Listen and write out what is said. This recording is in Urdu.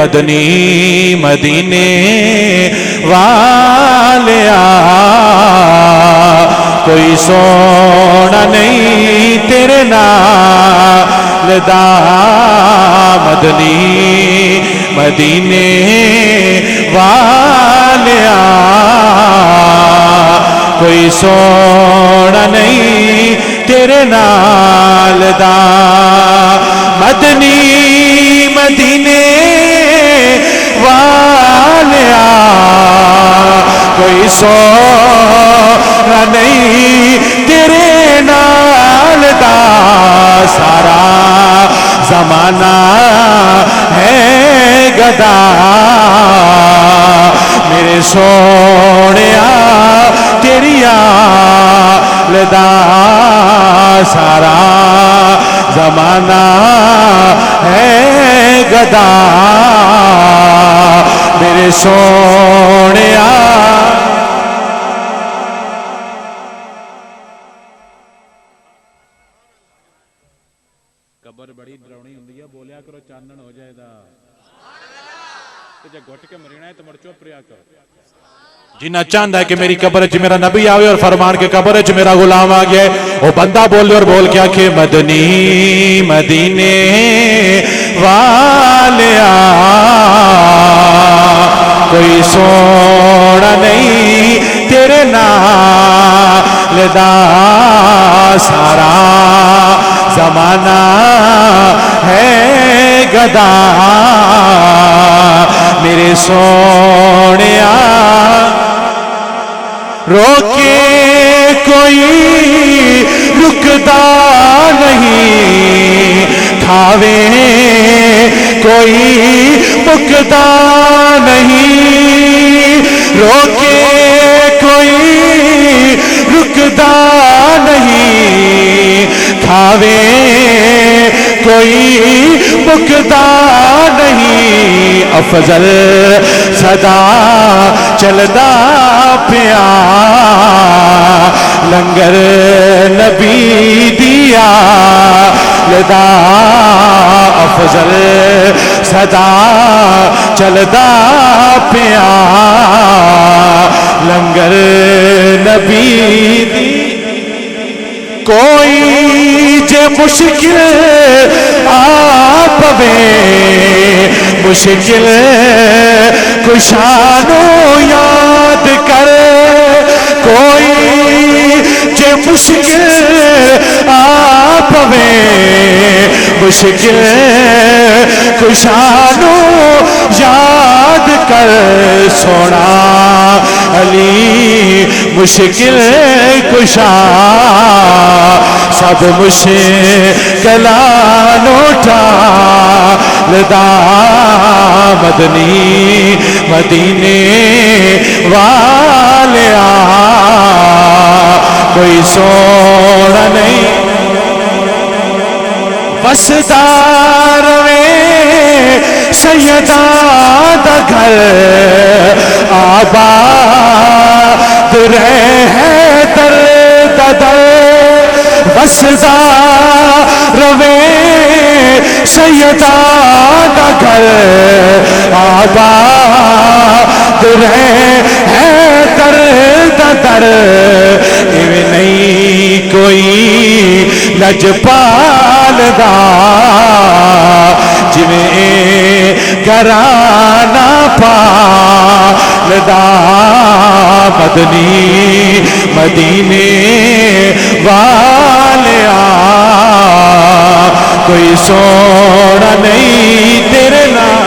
مدنی مدینے والیا کوئی سونا نہیں تیرے نال دا مدنی مدینے والیا کوئی سونا نہیں تیرے نال دا مدنی مدینے والیا کوئی سونا نہیں تیرے نال دا سارا زمانہ ہے گدا میرے سونیا تیری آل دا سارا زمانہ ہے گدا میرے سونیا قبر بڑی ڈراؤنی ہوندی ہے بولیا کرو چانن ہو جائے دا تو جب گھٹ کے مرنا ہے تو مر چپ رہا کرو جنہ چاندہ ہے کہ میری قبر چ میرا نبی آوے اور فرمان کے قبر چ میرا غلام آگیا ہے وہ بندہ بولے اور بول کیا کہ مدنی مدینے والیا کوئی سونا نہیں تیرے نال دا سارا زمانہ ہے گدا میرے سونیا روکے کوئی رکدا نہیں کھاوے کوئی مکدا نہیں روکے کوئی رکدا نہیں کھاوے کوئی مکدا نہیں افضل صدا چلدا پیا لنگر نبی دیا لدا افضل صدا چلدا پیا لنگر نبی دی کوئی جے مشکل آ پوے مشکل کشانو یاد کر کوئی جے مشکل آ پوے مشکل کشانو یاد کر سونا علی مشکل کشا سب مشکلان اٹھا لدا مدنی مدینے والیا کوئی سونا نہیں وسدار میں سیدہ دا گھر آباد رہے در در وسدار میں سیدہ دا گھر آباد رہے در در ایویں نہیں کوئی لجپال دا جویں گھرانا پال دا مدنی مدینے والیا کوئی سونا نہیں تیرے نال